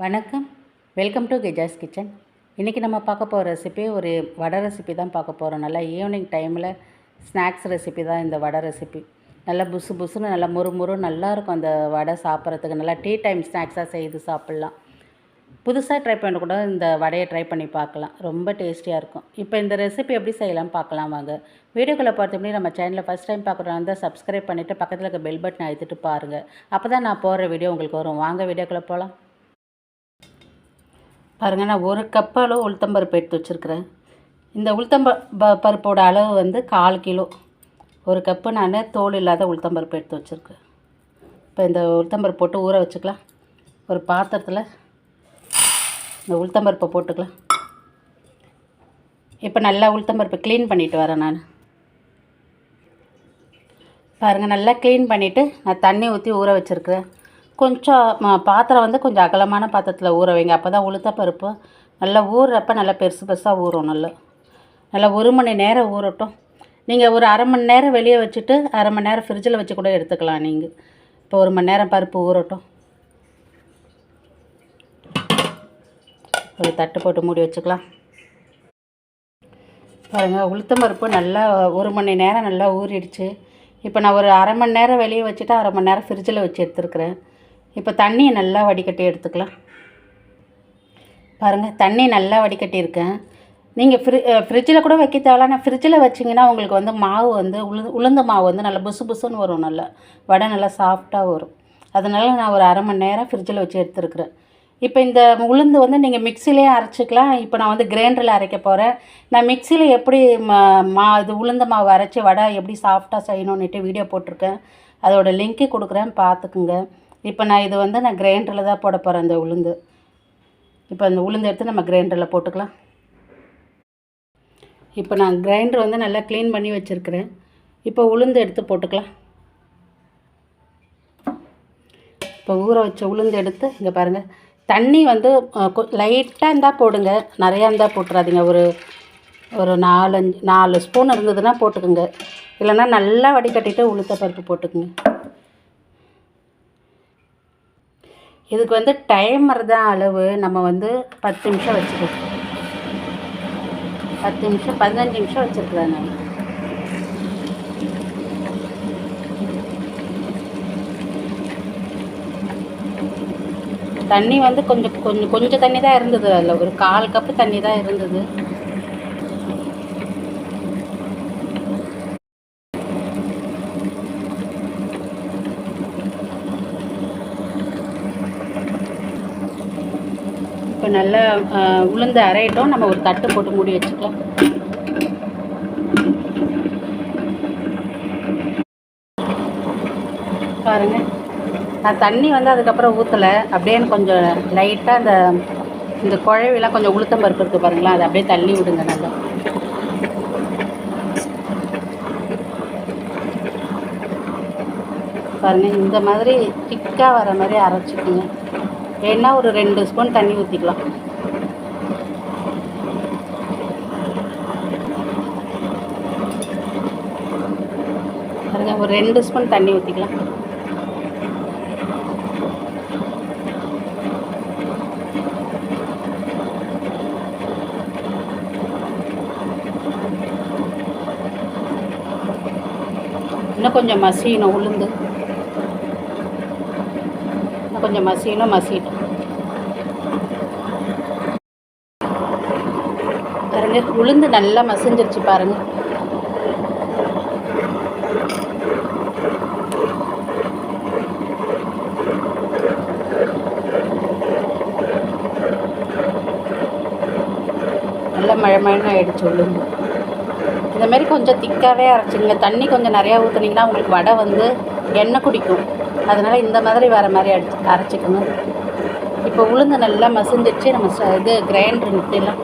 வணக்கம். Welcome to Geja's kitchen. இன்றைக்கி நம்ம பார்க்க போகிற ரெசிபி ஒரு வடை ரெசிபி தான் பார்க்க போகிறோம். நல்லா ஈவினிங் டைமில் ஸ்நாக்ஸ் ரெசிபி தான் இந்த வடை ரெசிபி. நல்லா புசு புசுன்னு நல்லா முறு நல்லாயிருக்கும் அந்த வடை சாப்பிட்றதுக்கு. நல்லா டீ டைம் ஸ்நாக்ஸாக செய்து சாப்பிட்லாம். புதுசாக ட்ரை பண்ண கூட இந்த வடையை ட்ரை பண்ணி பார்க்கலாம். ரொம்ப டேஸ்டியாக இருக்கும். இப்போ இந்த ரெசிபி எப்படி செய்யலாம் பார்க்கலாம் வாங்க. வீடியோக்குள்ளே பார்த்தோம்னா நம்ம சேனலில் ஃபஸ்ட் டைம் பார்க்குறோம் வந்து சப்ஸ்கிரைப் பண்ணிவிட்டு பக்கத்தில் இருக்க பெல் பட்டன் அழுத்திட்டு பாருங்கள். அப்போ தான் நான் போடுற வீடியோ உங்களுக்கு வரும். வாங்க வீடியோக்குள்ளே போகலாம். பாருங்கள், நான் 1 கப் அளவு உளுத்தம்பருப்பு எடுத்து வச்சுருக்கிறேன். இந்த பருப்போட அளவு வந்து 1/4 கிலோ. 1 கப்பு நான் தோல் இல்லாத உளுத்தம்பருப்பு எடுத்து வச்சுருக்கேன். இப்போ இந்த உளுத்தம்பருப்பு போட்டு ஊற வச்சுக்கலாம். ஒரு பாத்திரத்தில் இந்த உளுத்தம்பருப்பை போட்டுக்கலாம். இப்போ நல்லா உளுத்தம்பருப்பை க்ளீன் பண்ணிவிட்டு வரேன் நான். பாருங்கள், நல்லா க்ளீன் பண்ணிவிட்டு நான் தண்ணி ஊற்றி ஊற வச்சுருக்கிறேன். கொஞ்சம் பாத்திரம் வந்து கொஞ்சம் அகலமான பாத்திரத்தில் ஊற வைங்க. அப்போ தான் உளுத்தப்பருப்பு நல்லா ஊறுறப்ப நல்லா பெருசு பெருசாக ஊறும். நல்லா 1 மணி நேரம் ஊறட்டும். நீங்கள் ஒரு 1/2 மணி நேரம் வெளியே வச்சுட்டு 1/2 மணி நேரம் ஃப்ரிட்ஜில் வச்சு கூட எடுத்துக்கலாம் நீங்கள். இப்போ 1 மணி நேரம் பருப்பு ஊறட்டும். ஒரு தட்டு போட்டு மூடி வச்சுக்கலாம். பாருங்கள், உளுத்தம்பருப்பு நல்லா 1 மணி நேரம் நல்லா ஊறிடுச்சு. இப்போ நான் ஒரு 1/2 மணி நேரம் வெளியே வச்சுட்டு 1/2 மணி நேரம் ஃப்ரிட்ஜில் வச்சு எடுத்துருக்கிறேன். இப்போ தண்ணியை நல்லா வடிகட்டி எடுத்துக்கலாம். பாருங்கள், தண்ணி நல்லா வடிகட்டியிருக்கேன். நீங்கள் ஃப்ரிட்ஜில் கூட வைக்க தேவையில்ல. ஆனால் ஃப்ரிட்ஜில் வச்சிங்கன்னா உங்களுக்கு வந்து மாவு வந்து உளுந்து மாவு வந்து நல்லா புசு புசுன்னு வரும். நல்லா வடை நல்லா சாஃப்டாக வரும். அதனால் நான் ஒரு 1/2 மணி நேரம் ஃப்ரிட்ஜில் வச்சு எடுத்துருக்குறேன். இப்போ இந்த உளுந்து வந்து நீங்கள் மிக்சிலேயே அரைச்சிக்கலாம். இப்போ நான் வந்து கிரைண்டரில் அரைக்க போகிறேன். நான் மிக்சியில் எப்படி இது உளுந்து மாவு அரைச்சி வடை எப்படி சாஃப்டாக செய்யணுன்னுட்டு வீடியோ போட்டிருக்கேன். அதோடய லிங்க்கு கொடுக்குறேன், பார்த்துக்குங்க. இப்போ நான் கிரைண்டரில் தான் போட போகிறேன் இந்த உளுந்து. இப்போ அந்த உளுந்து எடுத்து நம்ம கிரைண்டரில் போட்டுக்கலாம். இப்போ நான் கிரைண்டர் வந்து நல்லா க்ளீன் பண்ணி வச்சுருக்கிறேன். இப்போ உளுந்து எடுத்து போட்டுக்கலாம். இப்போ ஊற வச்ச உளுந்து எடுத்து இங்கே பாருங்கள், தண்ணி வந்து லைட்டாக இருந்தால் போடுங்க, நிறையா இருந்தால் போட்டுறாதீங்க. ஒரு 4 ஸ்பூன் இருந்ததுன்னா போட்டுக்குங்க. இல்லைன்னா நல்லா வடிகட்டிட்டு உளுத்த பருப்பு போட்டுக்குங்க. இதுக்கு வந்து டைமர் தான் அளவு. நம்ம வந்து 10 நிமிஷம் வச்சுக்கலாம். 10 நிமிஷம் 15 நிமிஷம் வச்சுருக்குறேன் நான். தண்ணி வந்து கொஞ்சம் தண்ணி தான் இருந்தது. அதில் ஒரு 1/4 கப்பு தண்ணி தான் இருந்தது. இப்போ நல்லா உளுந்து அரையிட்டோம். நம்ம ஒரு தட்டு போட்டு மூடி வச்சுக்கலாம். பாருங்கள், நான் தண்ணி வந்து அதுக்கப்புறம் ஊற்றலை. அப்படியே கொஞ்சம் லைட்டாக இந்த குழவிலாம் கொஞ்சம் உளுத்தம்பருப்பு இருக்குது பாருங்களா, அதை அப்படியே தள்ளி விடுங்க நல்லா. பாருங்கள், இந்த மாதிரி திக்காக வர மாதிரி அரைச்சிக்கோங்க. வேணா ஒரு 2 ஸ்பூன் தண்ணி ஊற்றிக்கலாம். பாருங்கள், ஒரு 2 ஸ்பூன் தண்ணி ஊற்றிக்கலாம். இன்னும் கொஞ்சம் மசியணும் உளுந்து. கொஞ்சம் மசியட்டும். பாருங்கள், உளுந்து நல்லா மசிஞ்சிருச்சு பாருங்கள். நல்லா மழை ஆகிடுச்சு உளுந்து. இந்தமாரி கொஞ்சம் திக்காகவே அரைச்சிங்க. தண்ணி கொஞ்சம் நிறையா ஊற்றுனீங்கன்னா உங்களுக்கு வடை வந்து எண்ணெய் குடிக்கும். அதனால் இந்த மாதிரி வர மாதிரி அரைச்சிக்கணும். இப்போ உளுந்து நல்லா மசிஞ்சிடுச்சு. நம்ம கிரைண்டர் நிறுத்திடலாம்.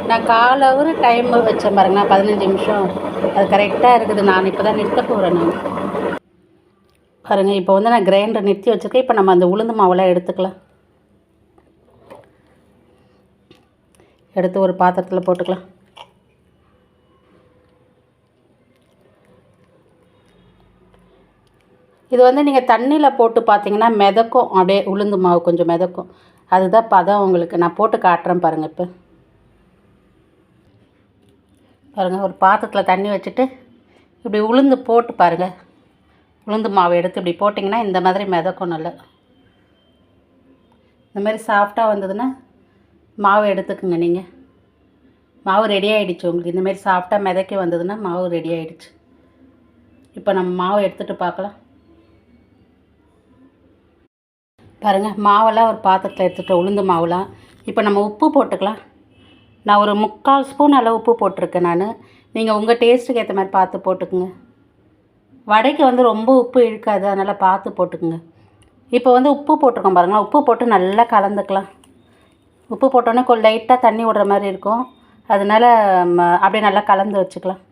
நான் 1/4 ஹவர் டைம் வச்சேன் பாருங்க. நான் 15 நிமிஷம் அது கரெக்டாக இருக்குது. நான் இப்போ தான் நிறுத்த போகிறேன் நான். பாருங்கள், இப்போ வந்து நான் கிரைண்டர் நிறுத்தி வச்சுருக்கேன். இப்போ நம்ம அந்த உளுந்து மாவெல்லாம் எடுத்துக்கலாம். எடுத்து ஒரு பாத்திரத்தில் போட்டுக்கலாம். இது வந்து நீங்கள் தண்ணியில் போட்டு பார்த்தீங்கன்னா மிதக்கும். அப்படியே உளுந்து மாவு கொஞ்சம் மிதக்கும். அதுதான் பதம். உங்களுக்கு நான் போட்டு காட்டுறேன் பாருங்கள். இப்போ பாருங்கள், ஒரு பாத்திரத்தில் தண்ணி வச்சுட்டு இப்படி உளுந்து போட்டு பாருங்கள். உளுந்து மாவு எடுத்து இப்படி போட்டிங்கன்னா இந்த மாதிரி மிதக்கும். நல்லா இந்த மாதிரி சாஃப்டாக வந்ததுன்னா மாவு எடுத்துக்குங்க. நீங்கள் மாவு ரெடி ஆகிடுச்சு. உங்களுக்கு இந்தமாரி சாஃப்டாக மிதக்கி வந்ததுன்னா மாவு ரெடி ஆகிடுச்சு. இப்போ நம்ம மாவு எடுத்துகிட்டு பார்க்கலாம். பாருங்கள், மாவெல்லாம் ஒரு பாத்திரத்தில் எடுத்துகிட்டு உளுந்து மாவுலாம். இப்போ நம்ம உப்பு போட்டுக்கலாம். நான் ஒரு 3/4 ஸ்பூன் அளவு உப்பு போட்டிருக்கேன் நான். நீங்கள் உங்கள் டேஸ்ட்டுக்கு ஏற்ற மாதிரி பார்த்து போட்டுக்குங்க. வடைக்கு வந்து ரொம்ப உப்பு இழுக்காது, அதனால் பார்த்து போட்டுக்குங்க. இப்போ வந்து உப்பு போட்டிருக்கோம் பாருங்கள். உப்பு போட்டு நல்லா கலந்துக்கலாம். உப்பு போட்டோன்னே கொஞ்சம் லைட்டாக தண்ணி விடுற மாதிரி இருக்கும். அதனால் அப்படியே நல்லா கலந்து வச்சுக்கலாம்.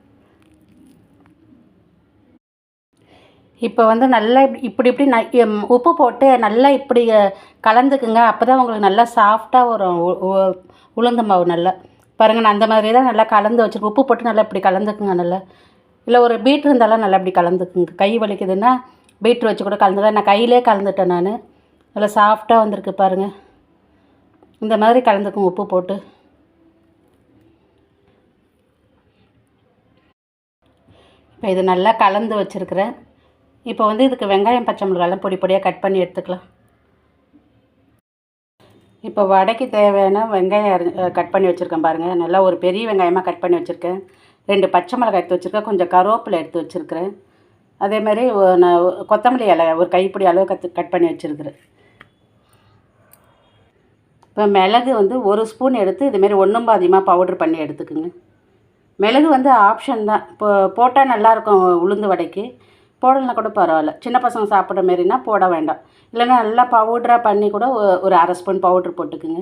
இப்போ வந்து நல்லா இப்படி உப்பு போட்டு நல்லா இப்படி கலந்துக்குங்க. அப்போ தான் உங்களுக்கு நல்லா சாஃப்டாக வரும் உளுந்து மாவு. நல்லா பாருங்கள், நான் அந்த மாதிரி தான் நல்லா கலந்து வச்சுருக்கேன். உப்பு போட்டு நல்லா இப்படி கலந்துக்குங்க. நல்லா இல்லை ஒரு பீட்ரு இருந்தாலும் நல்லா இப்படி கலந்துக்குங்க. கை வலிக்குதுன்னா பீட்ரு வச்சு கூட கலந்துதான். நான் கையிலே கலந்துட்டேன். நான் நல்லா சாஃப்டாக வந்திருக்கு பாருங்கள். இந்த மாதிரி கலந்துக்குங்க உப்பு போட்டு. இப்போ இது நல்லா கலந்து வச்சுருக்கிறேன். இப்போ வந்து இதுக்கு வெங்காயம் பச்சை மிளகாலாம் பொடி பொடியாக கட் பண்ணி எடுத்துக்கலாம். இப்போ வடைக்கு தேவையான வெங்காயம் கட் பண்ணி வச்சுருக்கேன் பாருங்கள். நல்லா ஒரு பெரிய வெங்காயமாக கட் பண்ணி வச்சுருக்கேன். 2 பச்சை மிளகாய் எடுத்து வச்சுருக்கேன். கொஞ்சம் கருவேப்பிலை எடுத்து வச்சுருக்கிறேன். அதேமாதிரி நான் கொத்தமல்லி இலை ஒரு கைப்பிடி அளவு கட் பண்ணி வச்சுருக்கிறேன். இப்போ மிளகு வந்து 1 ஸ்பூன் எடுத்து இதுமாரி 1 பாதியமாக பவுட்ரு பண்ணி எடுத்துக்குங்க. மிளகு வந்து ஆப்ஷன் தான். இப்போ போட்டால் நல்லாயிருக்கும் உளுந்து வடைக்கு. போடலைன்னா கூட பரவாயில்ல. சின்ன பசங்க சாப்பிட்ற மாரினா போட வேண்டாம். இல்லைன்னா நல்லா பவுட்ராக பண்ணி கூட ஒரு 1/2 ஸ்பூன் பவுட்ரு போட்டுக்குங்க.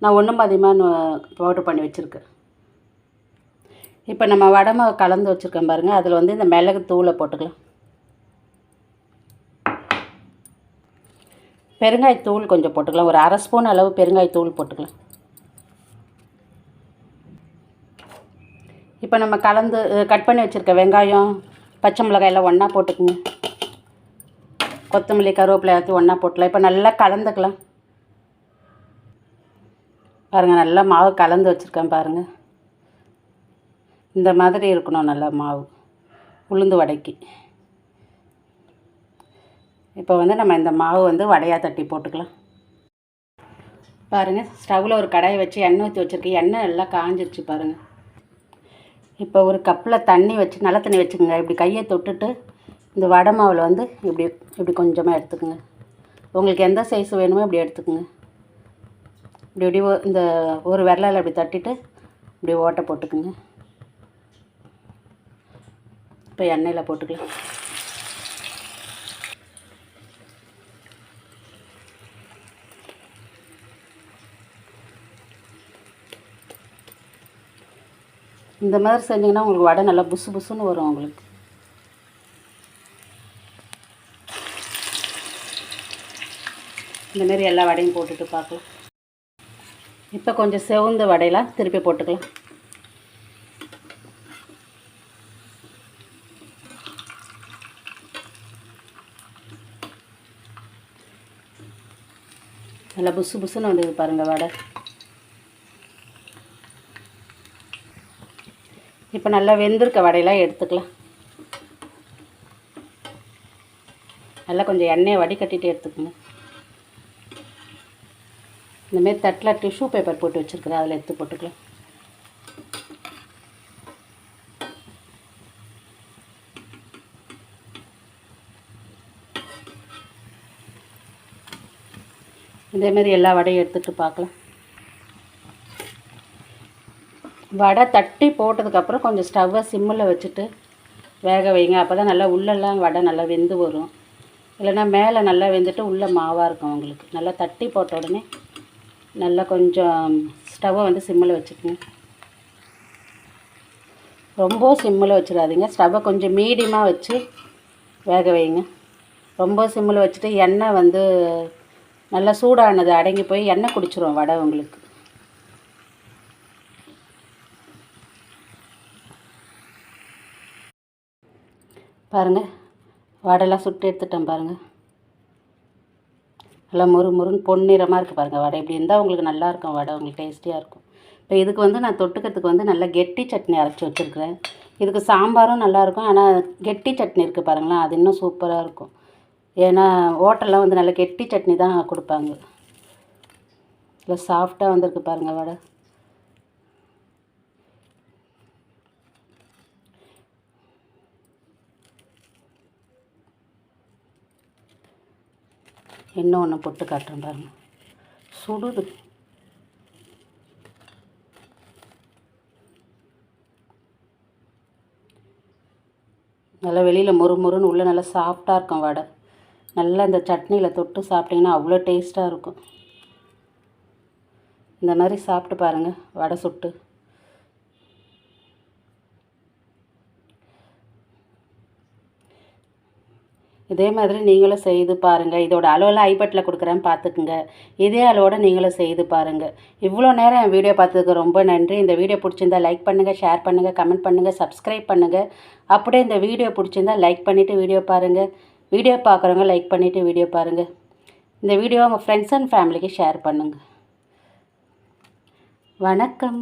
நான் 1 பாதியமாக பவுட்ரு பண்ணி வச்சுருக்கேன். இப்போ நம்ம வடை மாவு கலந்து வச்சுருக்கேன் பாருங்கள். அதில் வந்து இந்த மிளகு தூளை போட்டுக்கலாம். பெருங்காயத்தூள் கொஞ்சம் போட்டுக்கலாம். ஒரு 1/2 ஸ்பூன் அளவு பெருங்காயத்தூள் போட்டுக்கலாம். இப்போ நம்ம கலந்து கட் பண்ணி வச்சுருக்க வெங்காயம் பச்சை மிளகாய் எல்லாம் ஒன்றா போட்டுக்குங்க. கொத்தமல்லி கருவேப்பிலை எல்லாத்தையும் ஒன்றா போட்டலாம். இப்போ நல்லா கலந்துக்கலாம். பாருங்கள், நல்லா மாவு கலந்து வச்சுருக்கேன் பாருங்கள். இந்த மாதிரி இருக்கணும் நல்லா மாவு உளுந்து வடைக்கு. இப்போ வந்து நம்ம இந்த மாவு வந்து வடையாக தட்டி போட்டுக்கலாம். பாருங்கள், ஸ்டவ்வில் ஒரு கடாயை வச்சு எண்ணெய் ஊற்றி வச்சுருக்கேன். எண்ணெய் நல்லா காஞ்சிருச்சு பாருங்கள். இப்போ ஒரு கப்பில் தண்ணி வச்சு நல்ல தண்ணி வச்சுக்கோங்க. இப்படி கையை தொட்டுட்டு இந்த வடை மாவில் வந்து இப்படி கொஞ்சமாக எடுத்துக்கோங்க. உங்களுக்கு எந்த சைஸ் வேணுமோ இப்படி எடுத்துக்கோங்க. இப்படி இந்த ஒரு விரலால் இப்படி தட்டிட்டு இப்படி ஓட்டை போட்டுக்குங்க. இப்போ எண்ணெயில் போட்டுக்கலாம். இந்த மாதிரி செஞ்சிங்கன்னா உங்களுக்கு வடை நல்லா புசு புசுன்னு வரும். உங்களுக்கு இந்தமாரி எல்லா வடையும் போட்டுட்டு பார்க்கலாம். இப்போ கொஞ்சம் செவந்த வடையெல்லாம் திருப்பி போட்டுக்கலாம். நல்லா புசு புசுன்னு வந்தது பாருங்கள் வடை. இப்போ நல்லா வெந்திருக்க வடையெல்லாம் எடுத்துக்கலாம். நல்லா கொஞ்சம் எண்ணெயை வடிகட்டிட்டு எடுத்துக்கோங்க. இந்தமாரி தட்டில் டிஷ்யூ பேப்பர் போட்டு வச்சுருக்குறேன், அதில் எடுத்து போட்டுக்கலாம். இதேமாரி எல்லா வடையும் எடுத்துகிட்டு பார்க்கலாம். வடை தட்டி போட்டதுக்கப்புறம் கொஞ்சம் ஸ்டவ்வை சிம்மில் வச்சுட்டு வேக வைங்க. அப்போ தான் நல்லா உள்ளெல்லாம் வடை நல்லா வெந்து வரும். இல்லைன்னா மேலே நல்லா வெந்துட்டு உள்ளே மாவாக இருக்கும். உங்களுக்கு நல்லா தட்டி போட்ட உடனே நல்லா கொஞ்சம் ஸ்டவ்வை வந்து சிம்மில் வச்சுக்கோங்க. ரொம்ப சிம்மில் வச்சிடாதீங்க. ஸ்டவ்வை கொஞ்சம் மீடியமாக வச்சு வேக வைங்க. ரொம்ப சிம்மில் வச்சுட்டு எண்ணெய் வந்து நல்லா சூடானது அடங்கி போய் எண்ணெய் குடிச்சிரும் வடை உங்களுக்கு. பாருங்கள், வடைலாம் சுட்டு எடுத்துட்டேன் பாருங்கள். நல்லா முறுன்னு பொன்னிறமாக இருக்குது பாருங்கள் வடை. இப்படி இருந்தால் உங்களுக்கு நல்லாயிருக்கும் வடை, உங்களுக்கு டேஸ்டியாக இருக்கும். இப்போ இதுக்கு வந்து நான் தொட்டுக்கிறதுக்கு வந்து நல்லா கெட்டி சட்னி அரைச்சி வச்சுருக்கிறேன். இதுக்கு சாம்பாரும் நல்லாயிருக்கும். ஆனால் கெட்டி சட்னி இருக்குது பாருங்களேன், அது இன்னும் சூப்பராக இருக்கும். ஏன்னா ஹோட்டலில் வந்து நல்லா கெட்டி சட்னி தான் கொடுப்பாங்க. இல்லை சாஃப்டாக வந்திருக்கு பாருங்கள் வடை. இன்னும் ஒன்று போட்டு காட்டுறேன் பாருங்கள், சுடுது. நல்லா வெளியில் முறுன்னு உள்ளே நல்லா சாஃப்டாக இருக்கும் வடை. நல்லா இந்த சட்னியில் தொட்டு சாப்பிட்டிங்கன்னா அவ்வளோ டேஸ்ட்டாக இருக்கும். இந்த மாதிரி சாப்பிட்டு பாருங்கள் வடை சுட்டு. இதே மாதிரி நீங்களும் செய்து பாருங்கள். இதோட அளவெல்லாம் ஐபட்டில் கொடுக்குறேன்னு பார்த்துக்குங்க. இதே அளவோடு நீங்களும் செய்து பாருங்கள். இவ்வளோ நேரம் என் வீடியோ பார்த்ததுக்கு ரொம்ப நன்றி. இந்த வீடியோ பிடிச்சிருந்தால் லைக் பண்ணுங்கள், ஷேர் பண்ணுங்கள், கமெண்ட் பண்ணுங்கள், சப்ஸ்கிரைப் பண்ணுங்கள். அப்படியே இந்த வீடியோ பிடிச்சிருந்தால் லைக் பண்ணிவிட்டு வீடியோ பாருங்கள். வீடியோ பார்க்குறவங்க லைக் பண்ணிவிட்டு வீடியோ பாருங்கள். இந்த வீடியோ உங்கள் ஃப்ரெண்ட்ஸ் அண்ட் ஃபேமிலிக்கு ஷேர் பண்ணுங்கள். வணக்கம்.